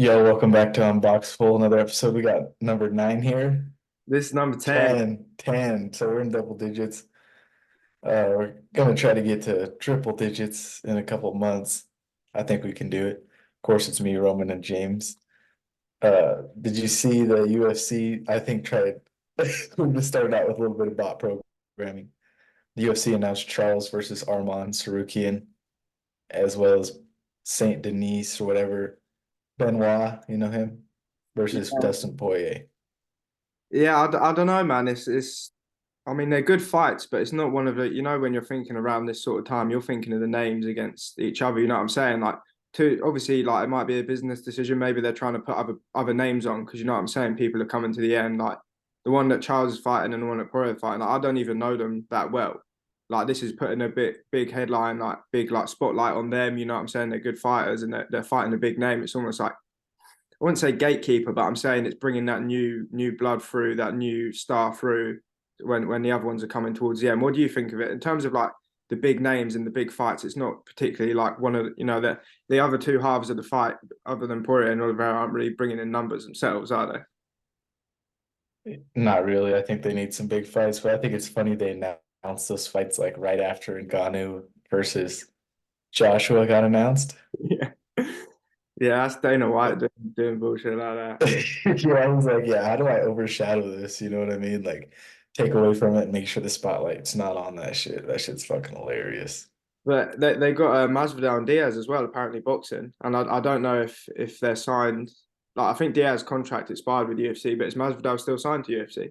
Yo, welcome back to Unboxable. Another episode. We got number 9 here. This is number 10. 10, 10. So we're in double digits. We're gonna try to get to triple digits in a couple months. I think we can do it. Of course, it's me, Roman, and James. Did you see the UFC? I think tried. We're just starting out with a little bit of bot programming. The UFC announced Charles versus Arman Sarukian, as well as Saint Denis or whatever. Benoit, you know him, versus Yeah, Dustin Poirier. I don't know, man. I mean, they're good fights, but it's not one of when you're thinking around this sort of time, you're thinking of the names against each other. You know what I'm saying? Like, obviously, like it might be a business decision. Maybe they're trying to put other names on because you know what I'm saying. People are coming to the end, like the one that Charles is fighting and the one that Poirier is fighting. Like, I don't even know them that well. Like, this is putting a big headline, like big like spotlight on them. You know what I'm saying? They're good fighters and they're fighting a big name. It's almost like I wouldn't say gatekeeper, but I'm saying it's bringing that new blood through, that new star through when the other ones are coming towards the end. What do you think of it in terms of like the big names and the big fights? It's not particularly like one of the other two halves of the fight, other than Poirier and Oliveira, aren't really bringing in numbers themselves, are they? Not really. I think they need some big fights, but I think it's funny they announced those fights like right after Ngannou versus Joshua got announced. Yeah, yeah, that's Dana White doing bullshit like that. Yeah, I was like, yeah, how do I overshadow this? You know what I mean? Like, take away from it and make sure the spotlight's not on that shit. That shit's fucking hilarious. But they got Masvidal and Diaz as well, apparently boxing, and I don't know if they're signed. Like I think Diaz's contract expired with UFC, but is Masvidal still signed to UFC,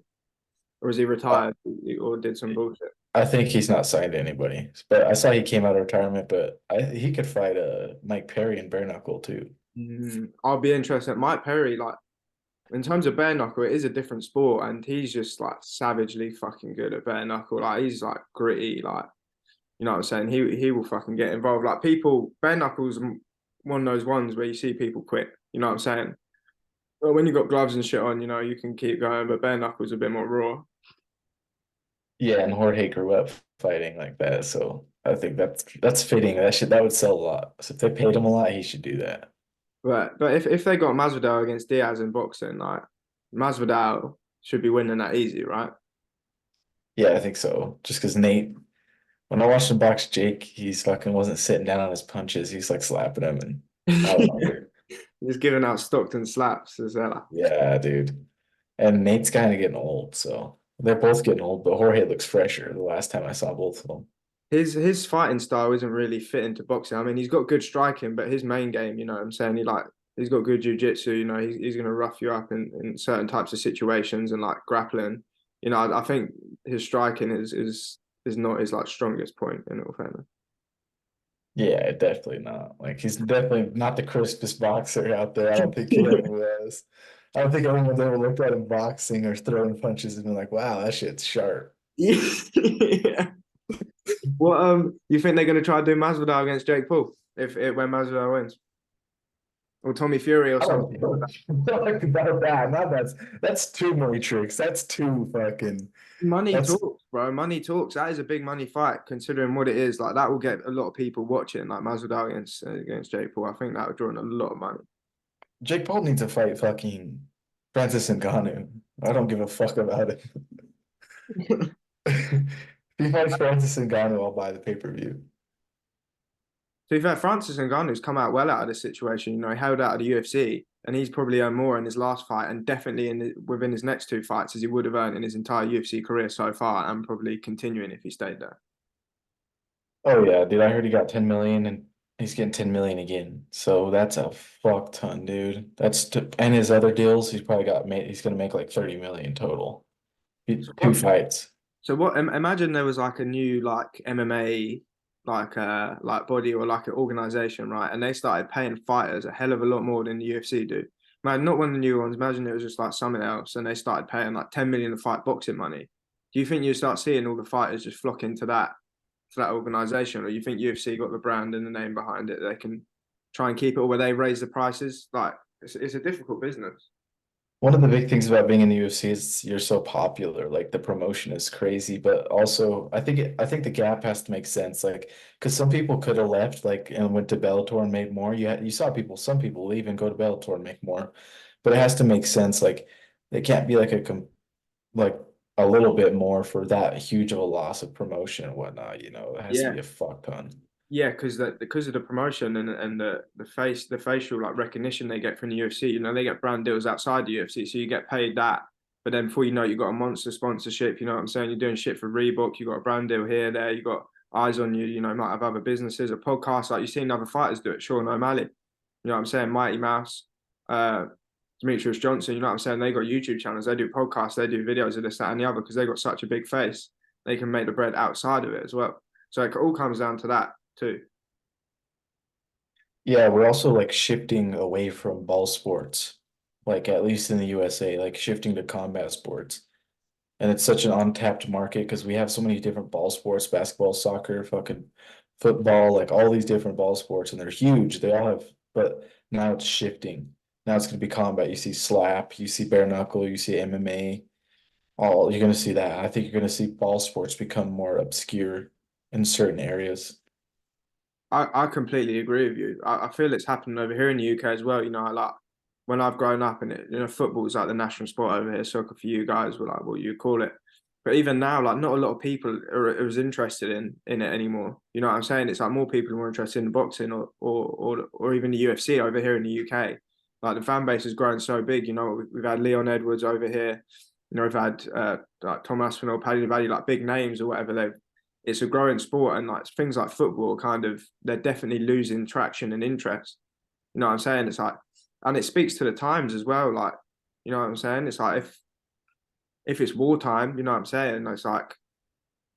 or is he Uh, retired or did some bullshit? I think he's not signed to anybody, but I saw he came out of retirement, but he could fight Mike Perry and bare knuckle too. I'll be interested. Mike Perry, like in terms of bare knuckle, it is a different sport, and he's just like savagely fucking good at bare knuckle. Like he's like gritty, like you know what I'm saying. He will fucking get involved. Like people, bare knuckles, one of those ones where you see people quit. You know what I'm saying. Well, when you've got gloves and shit on, you can keep going, but bare knuckles a bit more raw. Yeah, and Jorge grew up fighting like that, so I think that's fitting. That would sell a lot. So if they paid him a lot, he should do that. But if they got Masvidal against Diaz in boxing, like Masvidal should be winning that easy, right? Yeah, I think so. Just because Nate, when I watched him box Jake, he's fucking wasn't sitting down on his punches. He's like slapping him, and I don't know. Just giving out Stockton slaps as well. Yeah, dude. And Nate's kind of getting old, so they're both getting old. But Jorge looks fresher. The last time I saw both of them. His fighting style isn't really fit into boxing. I mean, he's got good striking, but his main game, you know what I'm saying, he's got good jiu-jitsu, he's gonna rough you up in certain types of situations and like grappling. I think his striking is not his like strongest point in all fairness. Yeah, definitely not. Like he's definitely not the crispest boxer out there. I don't think he ever was. I don't think anyone's ever looked at him boxing or throwing punches and been like, "Wow, that shit's sharp." Yeah. What you think they're gonna try to do Masvidal against Jake Paul if it when Masvidal wins? Or Tommy Fury or I don't something? know. Talk about that. Now that's too Matrix. That's too fucking. Money That's talks, bro. Money talks. That is a big money fight, considering what it is. Like that will get a lot of people watching, like Masvidal against Jake Paul. I think that would draw in a lot of money. Jake Paul needs to fight fucking Francis Ngannou. I don't give a fuck about it. If he fights Francis Ngannou, I'll buy the pay-per-view. To be fair, Francis Ngannou's come out well out of this situation. He held out of the UFC, and he's probably earned more in his last fight, and definitely within his next two fights, as he would have earned in his entire UFC career so far, and probably continuing if he stayed there. Oh yeah, dude, I heard he got 10 million and he's getting 10 million again. So that's a fuck ton, dude. And his other deals, he's gonna make like 30 million total. So Two what? fights. So what? Imagine there was like a new like MMA like body or like an organization, right? And they started paying fighters a hell of a lot more than the UFC do. Man, not one of the new ones. Imagine it was just like something else, and they started paying like 10 million to fight boxing money. Do you think you start seeing all the fighters just flock into that organization, or you think UFC got the brand and the name behind it? They can try and keep it, or where they raise the prices. Like it's a difficult business. One of the big things about being in the UFC is you're so popular. Like the promotion is crazy, but also I think the gap has to make sense. Like, because some people could have left, like, and went to Bellator and made more. You saw some people leave and go to Bellator and make more, but it has to make sense. Like, it can't be like like a little bit more for that huge of a loss of promotion and whatnot. It has to Yeah. be a fuck ton. Yeah, because of the promotion and the facial like recognition they get from the UFC, they get brand deals outside the UFC, so you get paid that. But then before you know it, you got a monster sponsorship. You know what I'm saying? You're doing shit for Reebok. You got a brand deal here, there. You got eyes on you. Might have other businesses, a podcast. Like you've seen other fighters do it. Sean O'Malley. You know what I'm saying? Mighty Mouse, uh, Demetrius Johnson. You know what I'm saying? They got YouTube channels. They do podcasts. They do videos of this, that, and the other because they got such a big face. They can make the bread outside of it as well. So it all comes down to that too. Yeah, we're also like shifting away from ball sports, like at least in the USA, like shifting to combat sports. And it's such an untapped market because we have so many different ball sports, basketball, soccer, fucking football, like all these different ball sports, and they're huge. They all have, but now it's shifting. Now it's going to be combat. You see slap, you see bare knuckle, you see MMA. All you're going to see that. I think you're going to see ball sports become more obscure in certain areas. I completely agree with you. I feel it's happening over here in the UK as well. Like when I've grown up in it, football is like the national sport over here. Soccer for you guys were like what you call it. But even now, like not a lot of people are as interested in it anymore. You know what I'm saying? It's like more people are more interested in boxing or even the UFC over here in the UK. Like the fan base has grown so big. We've had Leon Edwards over here. We've had like Tom Aspinall, Paddy Baddy, like big names or whatever. It's a growing sport, and like things like football kind of they're definitely losing traction and interest. You know what I'm saying? It's like, and it speaks to the times as well. Like, you know what I'm saying? It's like if it's wartime, you know what I'm saying? It's like,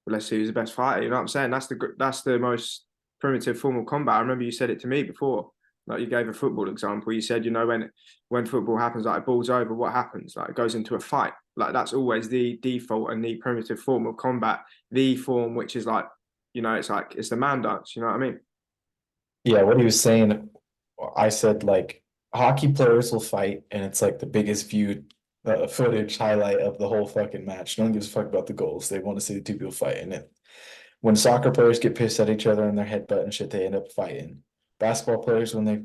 well, let's see who's the best fighter. You know what I'm saying? That's the most primitive form of combat. I remember you said it to me before. Like you gave a football example. You said, when football happens, like it balls over, what happens? Like it goes into a fight. Like that's always the default and the primitive form of combat. The form which is like, it's like it's the man dance. You know what I mean? Yeah, what he was saying, I said like hockey players will fight, and it's like the biggest viewed footage highlight of the whole fucking match. No one gives a fuck about the goals. They want to see the two people fight. And when soccer players get pissed at each other and their headbutt and shit, they end up fighting. Basketball players, when they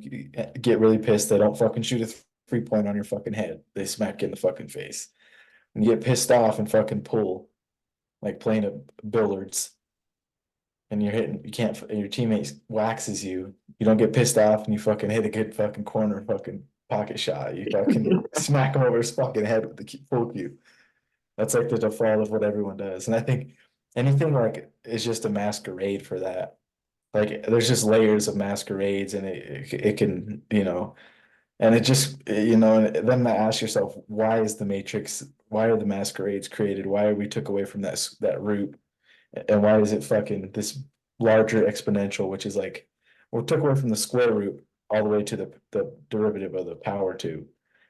get really pissed, they don't fucking shoot a 3 point on your fucking head. They smack you in the fucking face. And you get pissed off and fucking pull, like playing a billiards, and you're hitting, you can't, your teammate waxes you. You don't get pissed off and you fucking hit a good fucking corner fucking pocket shot. You fucking smack him over his fucking head with the full cue. That's like the default of what everyone does. And I think anything like is just a masquerade for that. Like there's just layers of masquerades, and it can, and it just, and then ask yourself, why are the masquerades created? Why are we took away from that root? And why is it fucking this larger exponential, which is like, we took away from the square root all the way to the derivative of the power two.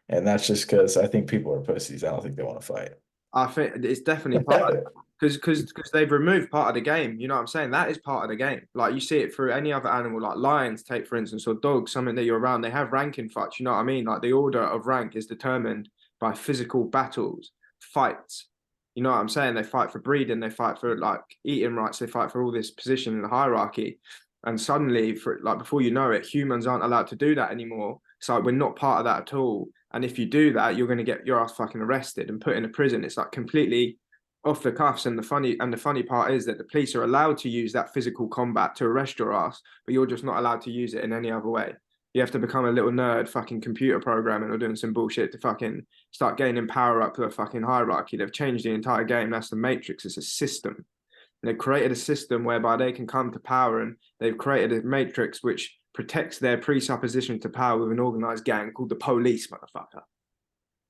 And that's just because I think people are pussies. I don't think they want to fight. I think it's definitely part of because they've removed part of the game. You know what I'm saying? That is part of the game. Like you see it through any other animal, like lions, take for instance, or dogs, something that you're around. They have ranking fights. You know what I mean? Like the order of rank is determined by physical battles, fights. You know what I'm saying? They fight for breeding. They fight for like eating rights. They fight for all this position in the hierarchy. And suddenly, for like before you know it, humans aren't allowed to do that anymore. It's like we're not part of that at all. And if you do that, you're going to get your ass fucking arrested and put in a prison. It's like completely off the cuffs. And the funny part is that the police are allowed to use that physical combat to arrest your ass, but you're just not allowed to use it in any other way. You have to become a little nerd, fucking computer programming or doing some bullshit to fucking start gaining power up to a fucking hierarchy. They've changed the entire game. That's the Matrix. It's a system. And they've created a system whereby they can come to power, and they've created a matrix which protects their presupposition to power with an organized gang called the police, motherfucker.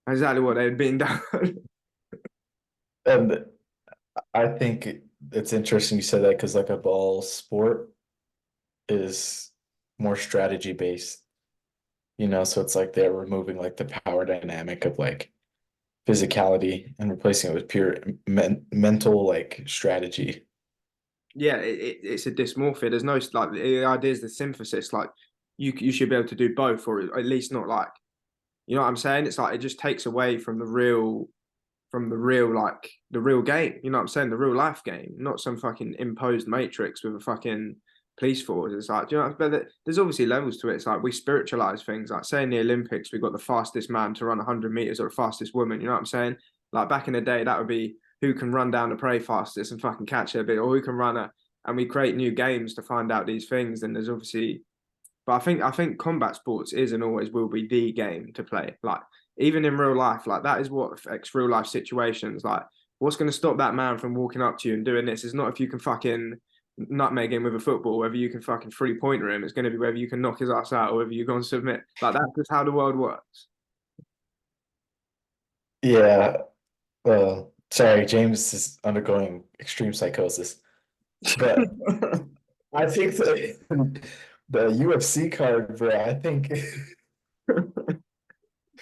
Exactly what they've been done. And I think it's interesting you said that because like a ball sport is more strategy based, so it's like they're removing like the power dynamic of like physicality and replacing it with pure mental like strategy. Yeah, it's a dysmorphia. There's no like the idea is the synthesis. Like you should be able to do both, or at least not like You know what I'm saying? It's like it just takes away from the real game. You know what I'm saying? The real life game, not some fucking imposed matrix with a fucking police force. It's like, do you know? But there's obviously levels to it. It's like we spiritualize things. Like say in the Olympics, we got the fastest man to run 100 meters or the fastest woman. You know what I'm saying? Like back in the day, that would be who can run down the prey fastest and fucking catch it a bit, or who can run a. And we create new games to find out these things. And there's obviously, but I think combat sports is and always will be the game to play. Like even in real life, like that is what affects real life situations. Like what's going to stop that man from walking up to you and doing this is not if you can fucking nutmeg him with a football, whether you can fucking 3-pointer him. It's going to be whether you can knock his ass out or whether you're going to submit. Like that's just how the world works. Yeah. Sorry, James is undergoing extreme psychosis. But I think the UFC card, bro, I think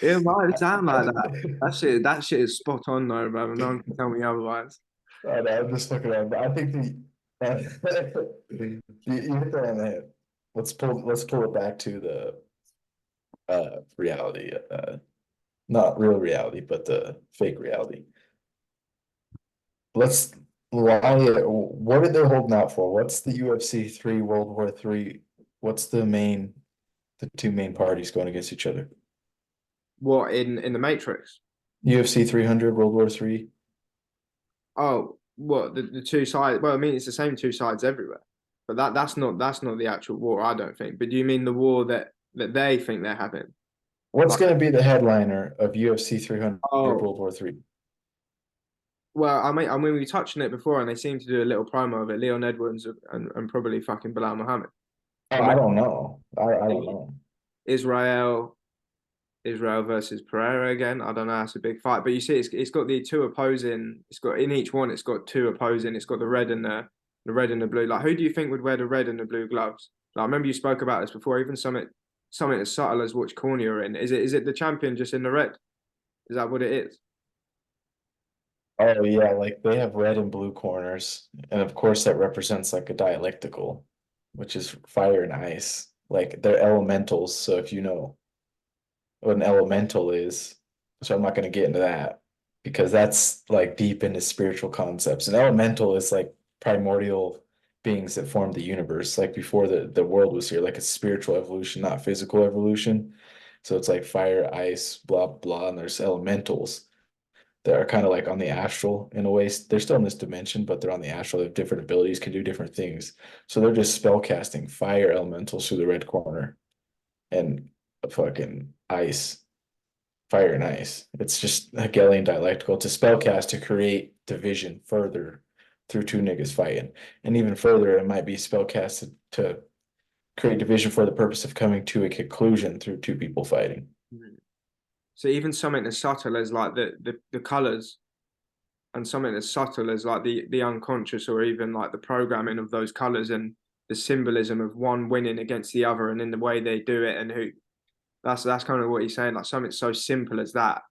It might sound like that. That shit is spot on though, brother. No one can tell me otherwise. I know, I'm just fucking around, but I think you hit that on the head. Let's pull it back to the reality, not real reality, but the fake reality. Let's why what are they holding out for? What's the UFC 3 World War 3? What's the two main parties going against each other? What in the Matrix? UFC 300 World War 3. Oh, what the two sides? Well, I mean, it's the same two sides everywhere, but that's not the actual war, I don't think. But do you mean the war that they think they're having? What's Like, going to be the headliner of UFC 300 oh, World War 3? well, I mean, we touched on it before, and they seem to do a little promo of it. Leon Edwards and probably fucking Bilal Muhammad. Oh, Or I maybe don't know. I don't know. Israel, Israel versus Pereira again. I don't know. That's a big fight, but you see, it's got the two opposing. It's got in each one. It's got two opposing. It's got the red and the red and the blue. Like, who do you think would wear the red and the blue gloves? Like, I remember you spoke about this before. Even something as subtle as which corner you're in. Is it the champion just in the red? Is that what it is? Oh yeah, like they have red and blue corners, and of course that represents like a dialectical, which is fire and ice. Like they're elementals, so if you know what an elemental is, so I'm not going to get into that because that's like deep into spiritual concepts. An elemental is like primordial beings that formed the universe, like before the world was here, like a spiritual evolution, not physical evolution. So it's like fire, ice, blah blah, and there's elementals that are kind of like on the astral in a way. They're still in this dimension, but they're on the astral. They have different abilities, can do different things. So they're just spell casting fire elementals through the red corner and fucking ice, fire and ice. It's just Hegelian dialectical. It's a spell cast to create division further through two niggas fighting. And even further, it might be spell casted to create division for the purpose of coming to a conclusion through two people fighting. So even something as subtle as like the colors and something as subtle as like the unconscious or even like the programming of those colors and the symbolism of one winning against the other and in the way they do it and who that's kind of what he's saying. Like something so simple as that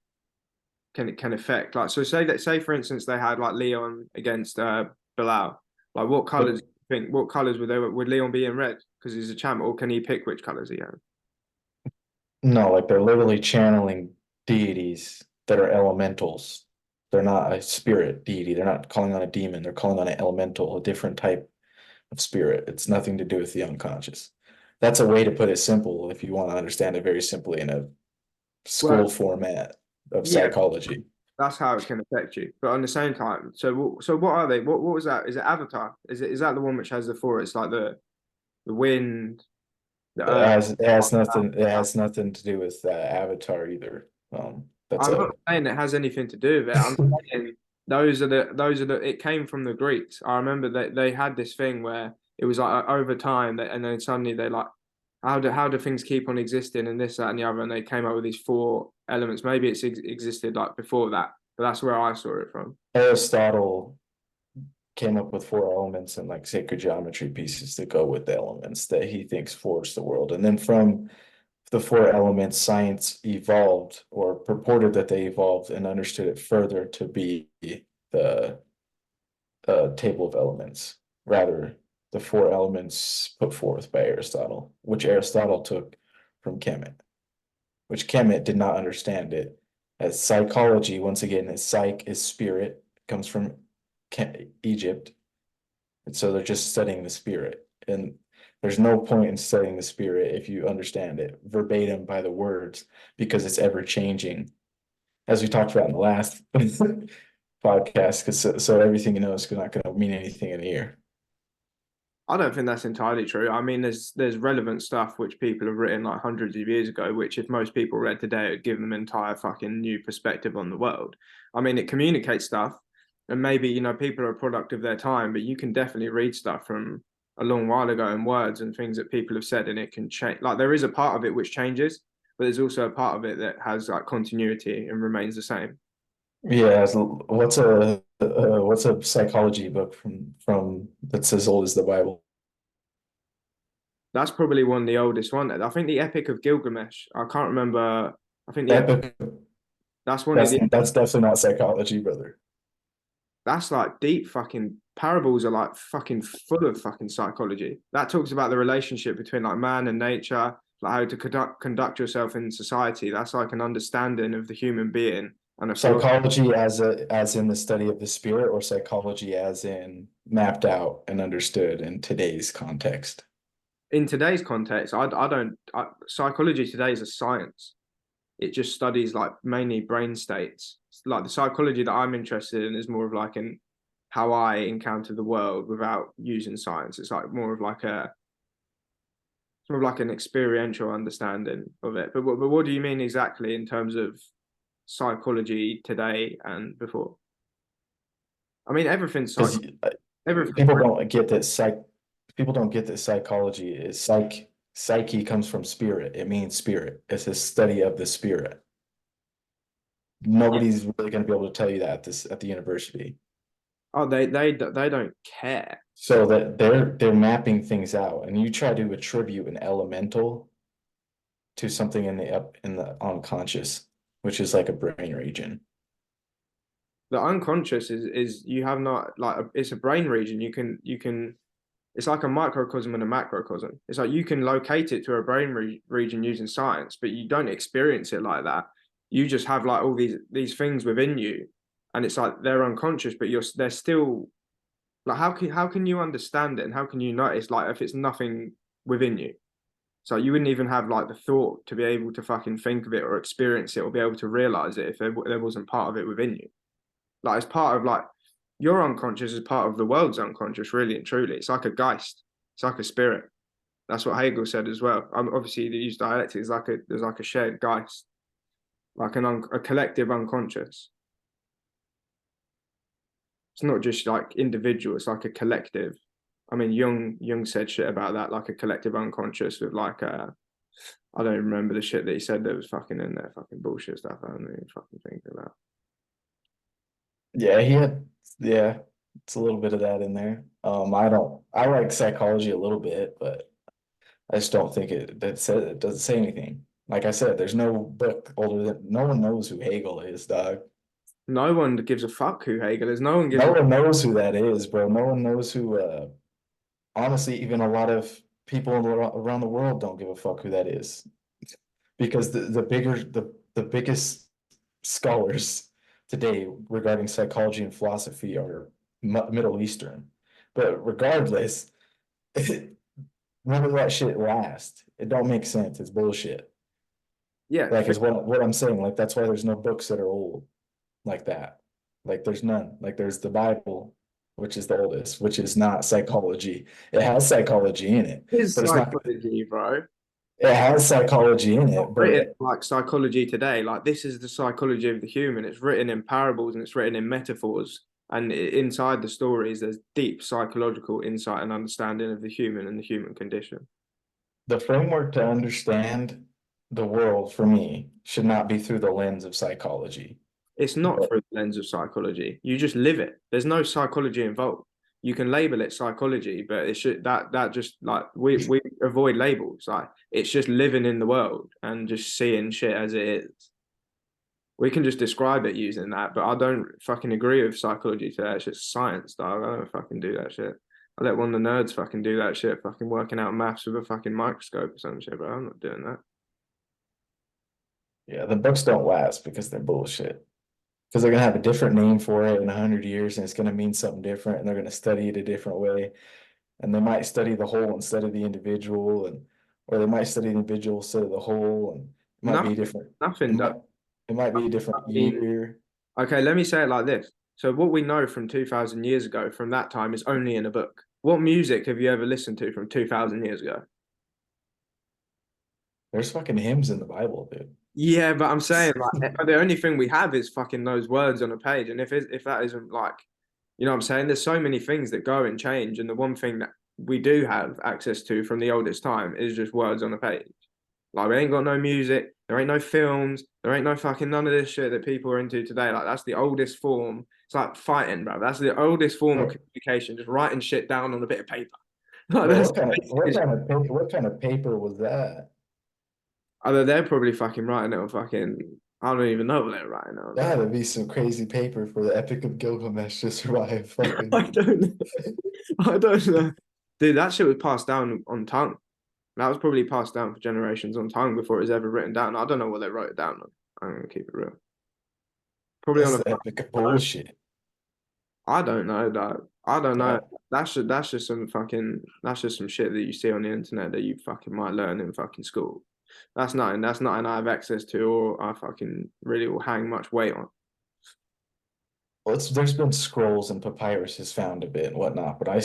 can affect. Like so, say for instance they had like Leon against Bilal. Like what colors? Think what colors would Leon be in red because he's a champ, or can he pick which colors he has? No, like they're literally channeling deities that are elementals. They're not a spirit deity. They're not calling on a demon. They're calling on an elemental, a different type of spirit. It's nothing to do with the unconscious. That's a way to put it simple if you want to understand it very simply in a Well, school format of yeah, psychology. that's how it can affect you. But on the same time, so what are they? What was that? Is it Avatar? Is that the one which has the four? It's like the wind, the earth. It has nothing to do with Avatar either. That's I'm a not saying it has anything to do with it. I'm saying those are the it came from the Greeks. I remember that they had this thing where it was like over time that, and then suddenly they like how do things keep on existing and this that and the other, and they came up with these four elements. Maybe it's existed like before that, but that's where I saw it from. Aristotle came up with four elements and like sacred geometry pieces to go with the elements that he thinks forged the world. And then from the four elements, science evolved or purported that they evolved and understood it further to be the table of elements, rather the four elements put forth by Aristotle, which Aristotle took from Kemet. which Kemet did not understand it. As psychology, once again, is psych is spirit, comes from Egypt. And so they're just studying the spirit. And there's no point in studying the spirit if you understand it verbatim by the words, because it's ever changing. As we talked about in the last podcast, because so everything you know is not going to mean anything in a year. I don't think that's entirely true. I mean, there's relevant stuff which people have written like hundreds of years ago, which if most people read today, it would give them an entire fucking new perspective on the world. I mean, it communicates stuff, and maybe people are a product of their time, but you can definitely read stuff from a long while ago and words and things that people have said, and it can change. Like there is a part of it which changes, but there's also a part of it that has like continuity and remains the same. Yeah, so what's a psychology book from that's as old as the Bible? That's probably one of the oldest ones. I think the Epic of Gilgamesh. I can't remember. I think the That Epic. book, That's one of the. that's definitely not psychology, brother. That's like deep fucking parables are like fucking full of fucking psychology. That talks about the relationship between like man and nature, like how to conduct yourself in society. That's like an understanding of the human being and a philosophy. Psychology as in the study of the spirit, or psychology as in mapped out and understood in today's context. In today's context, I don't. Psychology today is a science. It just studies like mainly brain states. Like the psychology that I'm interested in is more of like an how I encounter the world without using science. It's like more of like a sort of like an experiential understanding of it. But what do you mean exactly in terms of psychology today and before? I mean everything's Because everything. people don't get that people don't get that psychology is psyche comes from spirit. It means spirit. It's a study of the spirit. Nobody's really going to be able to tell you that at the university. Oh, they don't care. So that they're mapping things out, and you try to attribute an elemental to something in the unconscious, which is like a brain region. The unconscious is you have not like it's a brain region. You can it's like a microcosm and a macrocosm. It's like you can locate it to a brain region using science, but you don't experience it like that. You just have like all these things within you, and it's like they're unconscious, but they're still like how can you understand it and how can you notice like if it's nothing within you? So you wouldn't even have like the thought to be able to fucking think of it or experience it or be able to realize it if there wasn't part of it within you. Like it's part of like your unconscious is part of the world's unconscious, really and truly. It's like a geist. It's like a spirit. That's what Hegel said as well. Obviously, they use dialectic. There's like a shared geist, like a collective unconscious. It's not just like individual. It's like a collective. I mean, Jung said shit about that, like a collective unconscious with like I don't remember the shit that he said that was fucking in there, fucking bullshit stuff. I don't even fucking think about. Yeah, yeah, it's a little bit of that in there. I like psychology a little bit, but I just don't think it doesn't say anything. Like I said, there's no book older than no one knows who Hegel is, dog. No one gives a fuck who Hegel is. No one gives No a one knows who that is, bro. No one knows who honestly, even a lot of people around the world don't give a fuck who that is. Because the biggest scholars today regarding psychology and philosophy are Middle Eastern. But regardless, none of that shit lasts. It don't make sense. It's bullshit. yeah. Like is what I'm saying. Like that's why there's no books that are old like that. Like there's none. Like there's the Bible, which is the oldest, which is not psychology. It has psychology in it, Is but it's not. psychology, bro. It has psychology in Not it, written but like psychology today. Like this is the psychology of the human. It's written in parables and it's written in metaphors. And inside the stories, there's deep psychological insight and understanding of the human and the human condition. the framework to understand the world for me should not be through the lens of psychology. It's not But through the lens of psychology. You just live it. There's no psychology involved. You can label it psychology, but it should that just like we avoid labels. Like it's just living in the world and just seeing shit as it is. We can just describe it using that, but I don't fucking agree with psychology today. It's just science, dog. I don't fucking do that shit. I let one of the nerds fucking do that shit, fucking working out maths with a fucking microscope or some shit, but I'm not doing that. Yeah, the books don't last because they're bullshit. Because they're gonna have a different name for it in 100 years, and it's gonna mean something different, and they're gonna study it a different way, and they might study the whole instead of the individual, and or they might study the individual instead of the whole, and it might be a Nothing, different. It nothing does. might it might be a I different mean, year. okay, let me say it like this. So what we know from 2000 years ago, from that time, is only in a book. What music have you ever listened to from 2000 years ago? There's fucking hymns in the Bible, dude. Yeah, but I'm saying like the only thing we have is fucking those words on a page, and if that isn't like, you know what I'm saying? There's so many things that go and change, and the one thing that we do have access to from the oldest time is just words on a page. Like we ain't got no music, there ain't no films, there ain't no fucking none of this shit that people are into today. Like that's the oldest form. It's like fighting, bro. That's the oldest form of Bro, communication, just writing shit down on a bit of paper. Like bro, that's what kind of paper was that? although they're probably fucking writing it on fucking I don't even know what they're writing on. That would be some crazy paper for the Epic of Gilgamesh to survive. I Fucking don't know. I don't know. Dude, that shit was passed down on tongue. That was probably passed down for generations on tongue before it was ever written down. I don't know what they wrote it down on. I'm gonna keep it real. Probably on that's a the Epic of phone. bullshit. I don't know, dog. I don't know. Uh, That's just some fucking that's just some shit that you see on the internet that you fucking might learn in fucking school. That's nothing I have access to or I fucking really will hang much weight on. well, there's been scrolls and papyrus is found a bit and whatnot, but I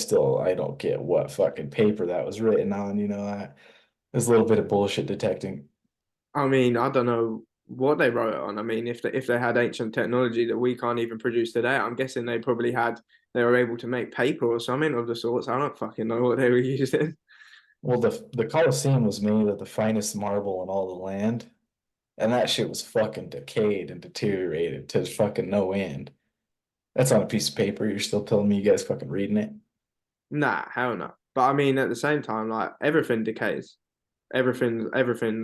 don't get what fucking paper that was written on. There's a little bit of bullshit detecting. I mean, I don't know what they wrote it on. I mean, if they had ancient technology that we can't even produce today, I'm guessing they were able to make paper or something of the sorts. I don't fucking know what they were using. Well, the Colosseum was made of the finest marble in all the land, and that shit was fucking decayed and deteriorated to fucking no end. That's on a piece of paper. You're still telling me you guys fucking reading it? Nah, hell no. But I mean, at the same time, like everything decays. Everything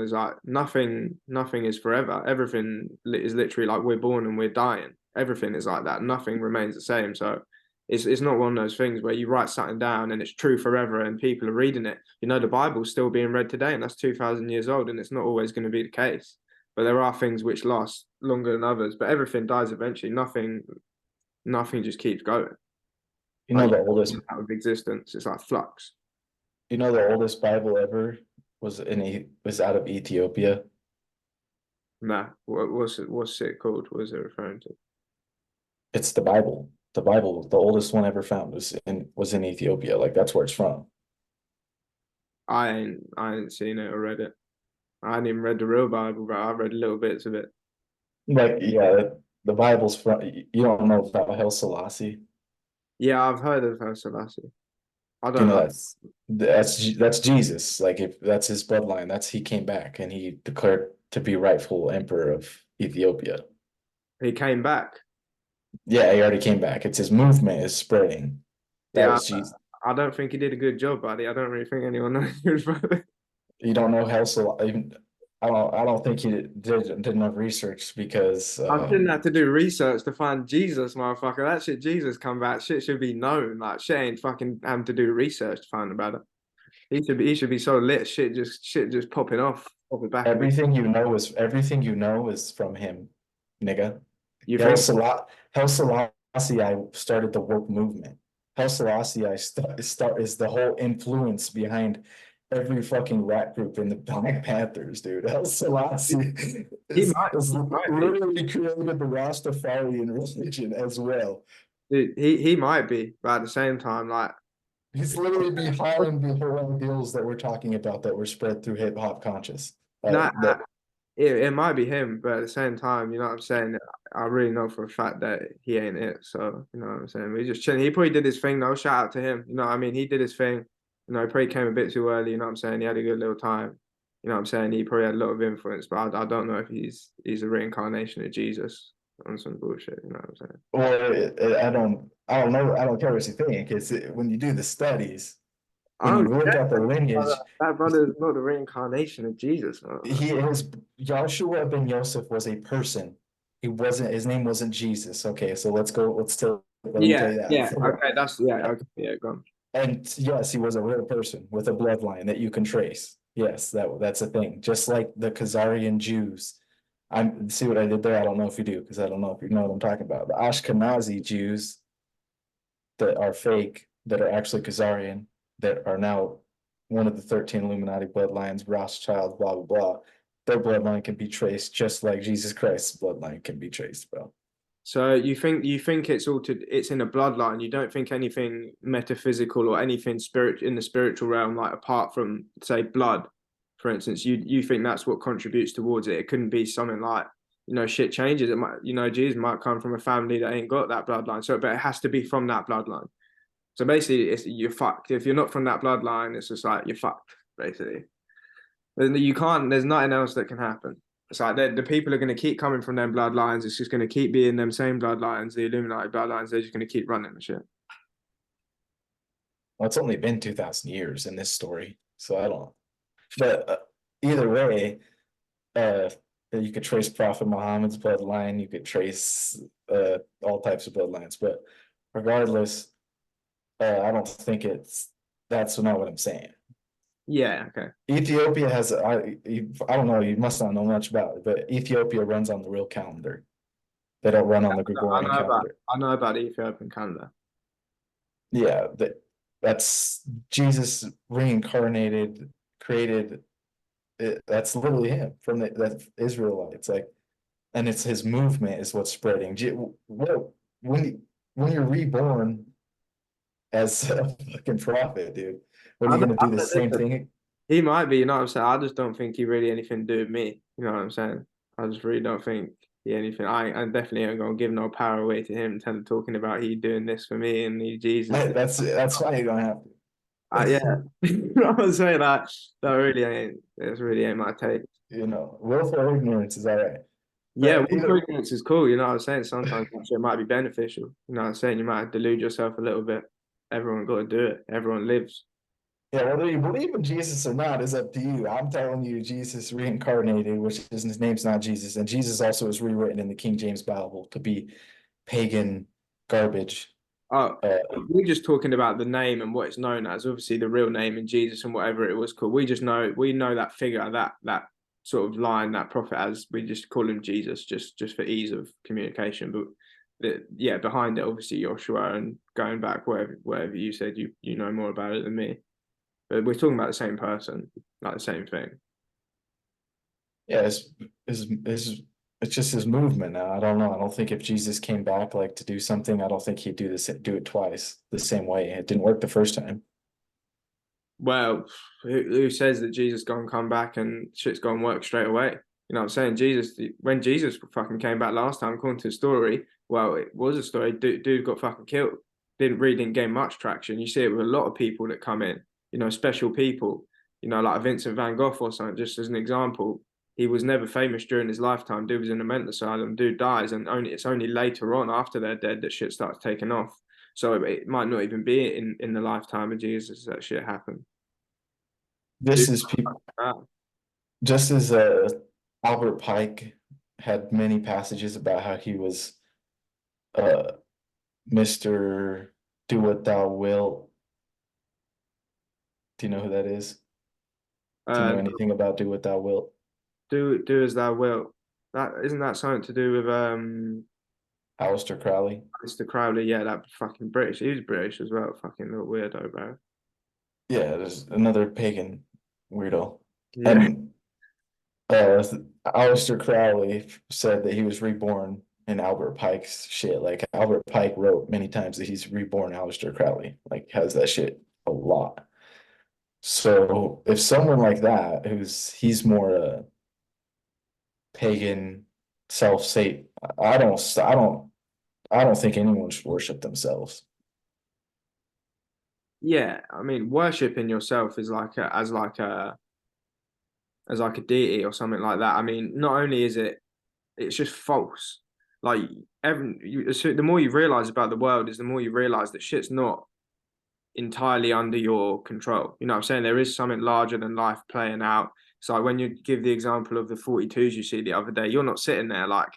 is like nothing is forever. Everything is literally like we're born and we're dying. Everything is like that. Nothing remains the same. So it's not one of those things where you write something down and it's true forever and people are reading it. You know, the Bible's still being read today and that's 2000 years old and it's not always going to be the case. But there are things which last longer than others. But everything dies eventually. Nothing just keeps going. You know Like the oldest out of existence. It's like flux. the oldest Bible ever was out of Ethiopia. Nah, what's it called? What is it referring to? It's the Bible. The Bible, the oldest one ever found was in Ethiopia. Like that's where it's from. I ain't seen it or read it. I hadn't even read the real Bible, but I read little bits of it. Like yeah, the Bible's from. You don't know about Haile Selassie. Yeah, I've heard of her Selassie. I You don't know know. that's Jesus. Like if that's his bloodline, that's he came back and he declared to be rightful emperor of Ethiopia. He came back. Yeah, he already came back. It's his movement is spreading. That Yeah, was Jesus. I don't think he did a good job, buddy. I don't really think anyone knows about it. You don't know Haile Selassie. Even I don't think he did enough research because I didn't have to do research to find Jesus, motherfucker. That shit, Jesus come back. Shit should be known. Like shit ain't fucking having to do research to find about it. He should be so lit. Shit just popping off the back of it. everything you know is from him, nigga. You Haile think? Selassie, Haile Selassie I started the woke movement. Haile Selassie I start is the whole influence behind every fucking rap group in the Black Panthers, dude. Haile Selassie is He might be. literally created the Rastafarian religion as well. Dude, he might be, but at the same time, like He's literally behind the whole deals that we're talking about that were spread through hip hop conscious. not That it might be him, but at the same time, you know what I'm saying? I really know for a fact that he ain't it. So, you know what I'm saying? We just chilling. He probably did his thing though. Shout out to him. You know what I mean? He did his thing. You know, he probably came a bit too early, you know what I'm saying? He had a good little time. You know what I'm saying? He probably had a lot of influence, but I don't know if he's a reincarnation of Jesus on some bullshit, you know what I'm saying? well, I don't know, I don't care what you think. When you do the studies, I when you don't look care. at the lineage, That brother is not the reincarnation of Jesus, man. he is Joshua ben Yosef was a person. He wasn't. His name wasn't Jesus. Okay, so let's go. Let me tell Yeah, you that. yeah. Okay, that's yeah, okay, yeah, go on. And yes, he was a real person with a bloodline that you can trace. Yes, that's a thing. Just like the Khazarian Jews, I see what I did there. I don't know if you do, because I don't know if you know what I'm talking about. The Ashkenazi Jews that are fake, that are actually Khazarian, that are now one of the 13 Illuminati bloodlines, Rothschild, blah, blah, blah. Their bloodline can be traced just like Jesus Christ's bloodline can be traced, bro. So you think it's it's in a bloodline. You don't think anything metaphysical or anything spirit in the spiritual realm, like apart from say blood, for instance. You think that's what contributes towards it. It couldn't be something like shit changes. It might Jesus might come from a family that ain't got that bloodline. So but it has to be from that bloodline. So basically, you're fucked. If you're not from that bloodline, it's just like you're fucked. Basically, and you can't. There's nothing else that can happen. It's like the people are going to keep coming from them bloodlines. It's just going to keep being them same bloodlines, the Illuminati bloodlines. They're just going to keep running the shit. Well, it's only been 2,000 years in this story, so I don't. But either way, uh, you could trace Prophet Muhammad's bloodline. You could trace all types of bloodlines, but regardless, I don't think that's not what I'm saying. Yeah. Okay. Ethiopia has I don't know, you must not know much about it, but Ethiopia runs on the real calendar. They don't run on the Gregorian calendar. I know about Ethiopian calendar. Yeah, that's Jesus reincarnated, created it, that's literally him from that Israelites, like, and it's his movement is what's spreading. What when you're reborn as a fucking prophet, dude, what are I you don't, gonna do the same listen, thing? he might be. You know what I'm saying? I just don't think he really anything to do with me. You know what I'm saying? I just really don't think he anything. I definitely ain't gonna give no power away to him. Talking about he doing this for me and he Jesus. That's why you're gonna have Yeah, to. you know what I'm saying? That really ain't. That's really ain't my take. Willful ignorance is all right. Yeah, But willful ignorance is cool. You know what I'm saying? Sometimes that shit might be beneficial. You know what I'm saying? You might delude yourself a little bit. Everyone got to do it. Everyone lives. yeah, whether you believe in Jesus or not is up to you. I'm telling you, Jesus reincarnated, which is his name's not Jesus, and Jesus also is rewritten in the King James Bible to be pagan garbage. Oh, Uh, we're just talking about the name and what it's known as. Obviously, the real name in Jesus and whatever it was called. We know that figure, that sort of line, that prophet, as we just call him Jesus, just for ease of communication. But yeah, behind it, obviously Joshua and going back whatever you said, you know more about it than me. But we're talking about the same person, like the same thing. yeah, it's just his movement now. I don't know. I don't think if Jesus came back like to do something, I don't think he'd do it twice the same way. It didn't work the first time. Well, who says that Jesus gonna come back and shit's gonna work straight away? You know what I'm saying? When Jesus fucking came back last time, according to the story, well, it was a story. Dude got fucking killed. Didn't gain much traction. You see it with a lot of people that come in, special people, like Vincent van Gogh or something, just as an example. He was never famous during his lifetime. Dude was in a mental asylum. Dude dies, and it's only later on after they're dead that shit starts taking off. So it might not even be in the lifetime of Jesus that shit happened. This Dude, is people wow. just as Albert Pike had many passages about how he was uh Mr. Do What Thou Wilt. Do you know who that is? Do you know Uh, anything about Do What Thou Wilt? do as thou wilt. That isn't that something to do with Aleister Crowley. Mr. Crowley? Yeah, that fucking British. He was British as well. Fucking little weirdo, bro. Yeah, there's another pagan weirdo. Yeah. And Aleister Crowley said that he was reborn in Albert Pike's shit. Like Albert Pike wrote many times that he's reborn Aleister Crowley. Like has that shit a lot. So if someone like that, he's more pagan, self-sate, I don't think anyone should worship themselves. Yeah, I mean, worshiping yourself is like as like a deity or something like that. I mean, not only is it's just false. Like so the more you realize about the world is the more you realize that shit's not entirely under your control. You know what I'm saying? There is something larger than life playing out. So when you give the example of the 42s you see the other day, you're not sitting there like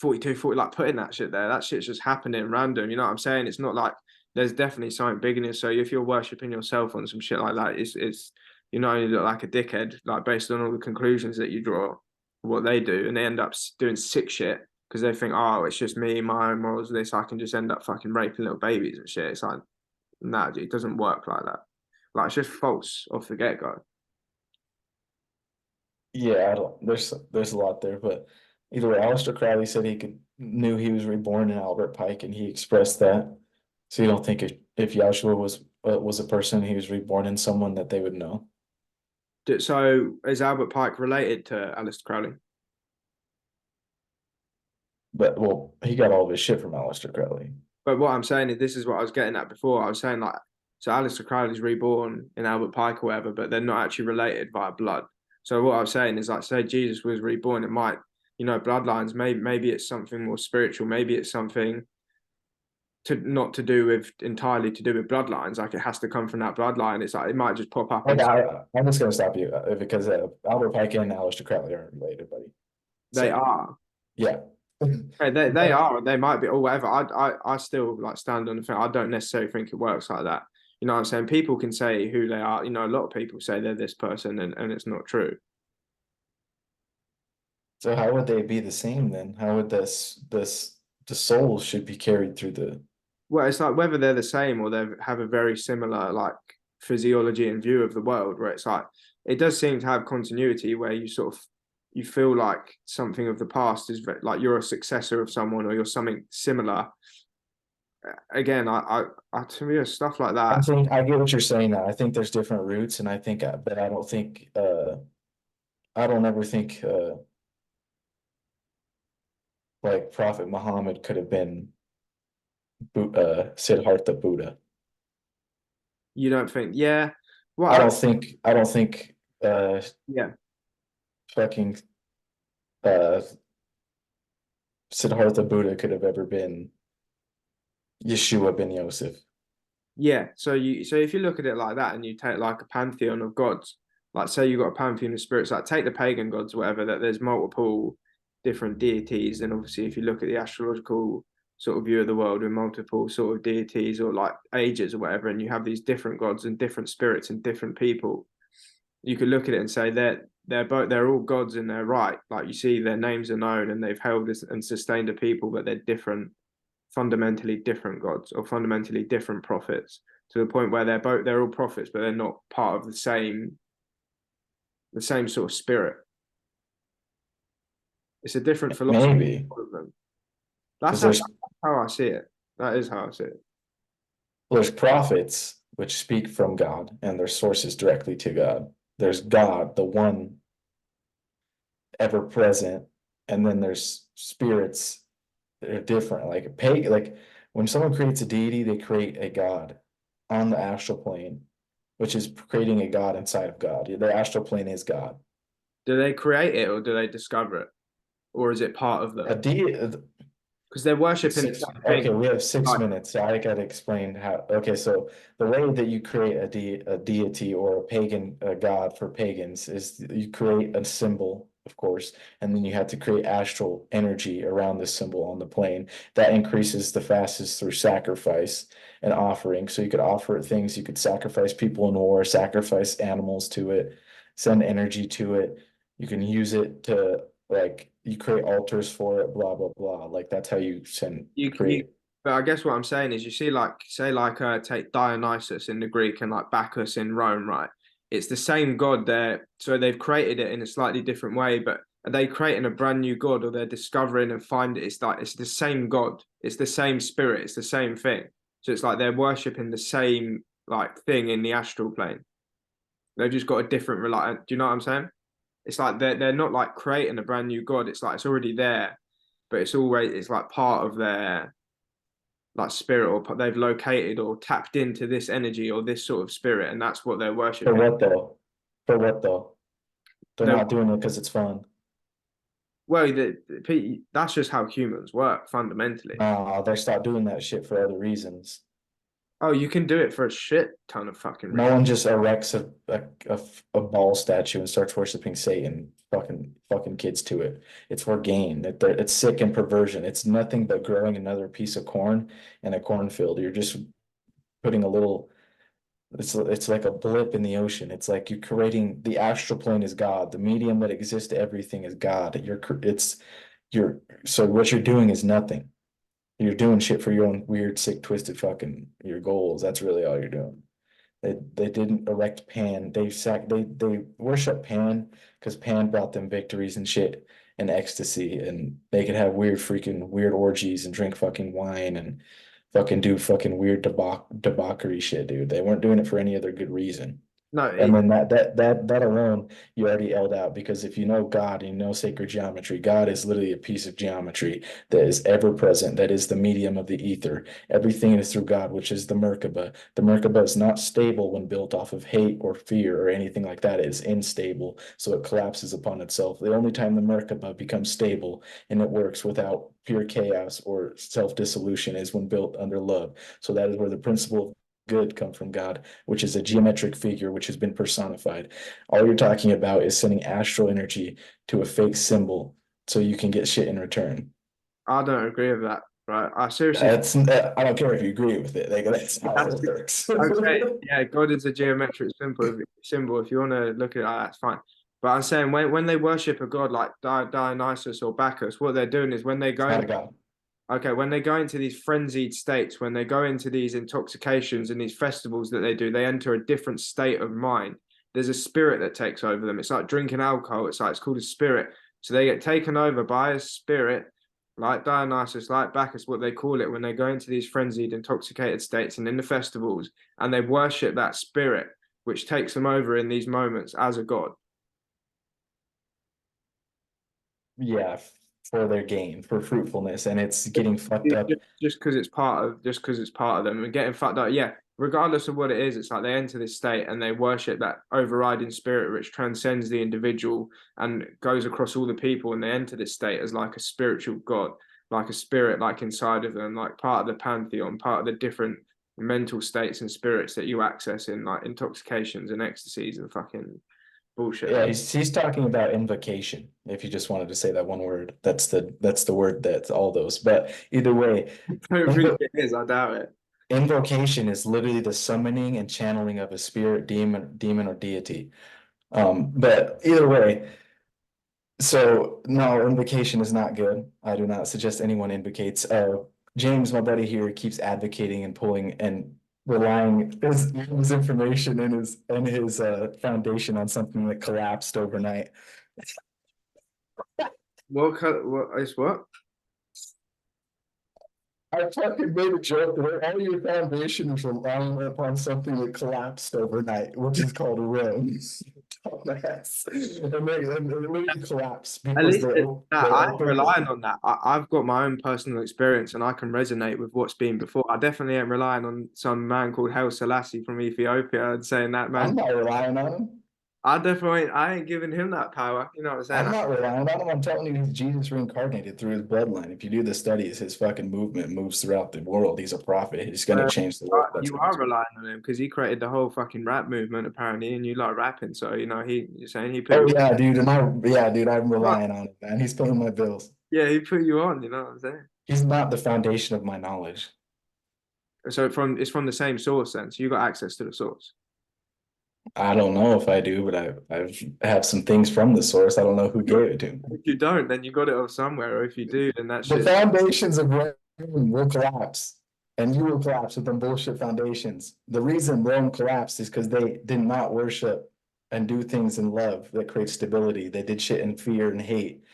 42, 40, like putting that shit there. That shit's just happening random. You know what I'm saying? It's not like there's definitely something big in it. So if you're worshipping yourself on some shit like that, it's you know, you look like a dickhead, like based on all the conclusions that you draw. what they do, and they end up doing sick shit because they think, oh, it's just me, my own morals, this. I can just end up fucking raping little babies and shit. It's like, no, it doesn't work like that. Like it's just false off the get go. Yeah, I don't, there's a lot there, but either way, Aleister Crowley said knew he was reborn in Albert Pike, and he expressed that. So you don't think if Joshua was a person, he was reborn in someone that they would know? So is Albert Pike related to Aleister Crowley? But well, he got all of his shit from Aleister Crowley. But what I'm saying is, this is what I was getting at before. I was saying like, so Aleister Crowley's reborn in Albert Pike or whatever, but they're not actually related via blood. So what I was saying is like, say Jesus was reborn, it might, bloodlines. Maybe it's something more spiritual. Maybe it's something to not to do with entirely to do with bloodlines. Like it has to come from that bloodline. It's like it might just pop up. Okay, I'm just gonna stop you because Albert Pike and Aleister Crowley aren't related, buddy. They So are. yeah, They are. They might be or whatever. I still like stand on the thing. I don't necessarily think it works like that. You know what I'm saying? People can say who they are. A lot of people say they're this person and it's not true. so how would they be the same then? How would the soul should be carried through the Well, it's like whether they're the same or they have a very similar like physiology and view of the world, where it's like it does seem to have continuity where you feel like something of the past is like you're a successor of someone or you're something similar. Again, to me, stuff like I that. think I get what you're saying now. I think there's different roots, and I think, but I don't think, I don't ever think, like Prophet Muhammad could have been, Siddhartha Buddha. You don't think, yeah. Well, I don't think, yeah, fucking, uh, Siddhartha Buddha could have ever been Yeshua ben Yosef. yeah. So if you look at it like that and you take like a pantheon of gods, like say you got a pantheon of spirits, like take the pagan gods, whatever, that there's multiple different deities, and obviously if you look at the astrological sort of view of the world with multiple sort of deities or like ages or whatever, and you have these different gods and different spirits and different people, you could look at it and say they're all gods in their right. Like you see their names are known and they've held and sustained a people, but they're different, fundamentally different gods or fundamentally different prophets to the point where they're all prophets, but they're not part of the same sort of spirit. It's a different philosophy Maybe of them. because That's how I see it. That is how I see it. there's prophets which speak from God and their sources directly to God. There's God, the one ever present, and then there's spirits that are different. Like a pagan, like when someone creates a deity, they create a god on the astral plane, which is creating a god inside of God. The astral plane is God. Do they create it or do they discover it? Or is it part of A them? deity, Because they're worshipping the six, same okay, thing. we have 6 minutes, so I gotta Like, explain how, okay, so the way that you create a deity or a pagan, a god for pagans is you create a symbol, of course, and then you have to create astral energy around this symbol on the plane. That increases the fastest through sacrifice and offering. So you could offer it things, you could sacrifice people in war, sacrifice animals to it, send energy to it. You can use it to like you create altars for it, blah blah blah. Like that's how you send you create. but I guess what I'm saying is you see like say like take Dionysus in the Greek and like Bacchus in Rome, right? It's the same god there, so they've created it in a slightly different way, but are they creating a brand new god or they're discovering and find it? It's like it's the same god, it's the same spirit, it's the same thing. So it's like they're worshipping the same like thing in the astral plane. They've just got a different like do you know what I'm saying? It's like they're not like creating a brand new god, it's like it's already there, but it's like part of their like spirit or they've located or tapped into this energy or this sort of spirit and that's what they're For worshiping. what though? For what though? They're They're, not doing it because it's fun. well, that's just how humans work fundamentally. Nah, they start doing that shit for other reasons. Oh, you can do it for a shit ton of fucking No reasons. one just erects a ball statue and starts worshiping Satan, fucking kids to it. It's for gain. It's sick and perversion. It's nothing but growing another piece of corn in a cornfield. You're just putting a little It's like a blip in the ocean. It's like you're creating the astral plane is God. The medium that exists to everything is God. You're so what you're doing is nothing. You're doing shit for your own weird, sick, twisted fucking your goals. That's really all you're doing. They didn't erect Pan. They worship Pan because Pan brought them victories and shit and ecstasy, and they could have weird orgies and drink fucking wine and fucking do fucking weird debauchery shit, dude. They weren't doing it for any other good reason. No, And then that alone, you already held out because if you know God and you know sacred geometry, God is literally a piece of geometry that is ever present, that is the medium of the ether. Everything is through God, which is the Merkaba. The Merkaba is not stable when built off of hate or fear or anything like that. It is unstable, so it collapses upon itself. The only time the Merkaba becomes stable and it works without pure chaos or self-dissolution is when built under love. So that is where the principle of good come from God, which is a geometric figure which has been personified. All you're talking about is sending astral energy to a fake symbol so you can get shit in return. I don't agree with that. Right? I seriously I don't care if you agree with it. Like that's how that's it works. okay. Yeah, God is a geometric symbol. If you want to look at it like that, that's fine. But I'm saying when they worship a god like Dionysus or Bacchus, what they're doing is when they It's go not in, a God. okay, when they go into these frenzied states, when they go into these intoxications and these festivals that they do, they enter a different state of mind. There's a spirit that takes over them. It's like drinking alcohol. It's called a spirit. So they get taken over by a spirit, like Dionysus, like Bacchus, what they call it, when they go into these frenzied, intoxicated states and in the festivals, and they worship that spirit, which takes them over in these moments as a god. Yeah, for their gain, for fruitfulness, and it's getting fucked up. Just because it's part of them and getting fucked up. Yeah, regardless of what it is, it's like they enter this state and they worship that overriding spirit which transcends the individual and goes across all the people, and they enter this state as like a spiritual god, like a spirit, like inside of them, like part of the pantheon, part of the different mental states and spirits that you access in like intoxications and ecstasies and fucking bullshit Yeah, like he's talking about invocation. If you just wanted to say that one word, that's the word that's all those. But either way, that. I don't think invo it is, I doubt it. invocation is literally the summoning and channeling of a spirit, demon or deity. But either way, so no, invocation is not good. I do not suggest anyone invocates. James, my buddy here, keeps advocating and pulling and relying his information and his foundation on something that collapsed overnight. What is what? I fucking made a joke that all your foundation is relying upon something that collapsed overnight, which is called a Rome. Dumbass. And they literally collapse At because least they I ain't opened. relying on that. I've got my own personal experience and I can resonate with what's been before. I definitely ain't relying on some man called Haile Selassie from Ethiopia and saying that I'm man. not relying on him. I ain't giving him that power. You know what I'm saying? I'm not relying on him. I'm telling you, he's Jesus reincarnated through his bloodline. If you do the studies, his fucking movement moves throughout the world. He's a prophet. He's going to change the world. That's You what are he's doing. relying on him because he created the whole fucking rap movement apparently, and you like rapping. So you're saying he put Oh you yeah, dude, yeah, dude, I'm on. relying on him, man. He's paying my bills. Yeah, he put you on. You know what I'm saying? He's not the foundation of my knowledge. So it's from the same source then. So you got access to the source. I don't know if I do, but I've have some things from the source. I don't know who gave it to me. If you don't, then you got it off somewhere. Or if you do, then that The shit. foundations of Rome will collapse, and you will collapse with them bullshit foundations. The reason Rome collapsed is because they did not worship and do things in love that create stability. They did shit in fear and hate,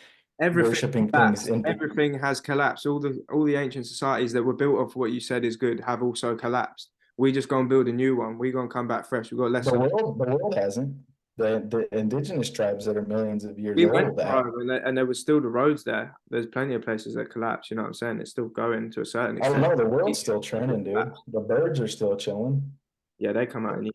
Everything worshiping things collapsed. in Everything has collapsed. All the ancient societies that were built off what you said is good have also collapsed. We just go and build a new one. We gonna come back fresh. We got less. the world hasn't. The indigenous tribes that are millions of years We went old to that Rome and there was still the roads there. There's plenty of places that collapsed. You know what I'm saying? It's still going to a certain I don't extent. know, the world's still turning, dude. The birds are still chilling. Yeah, they come out and eat.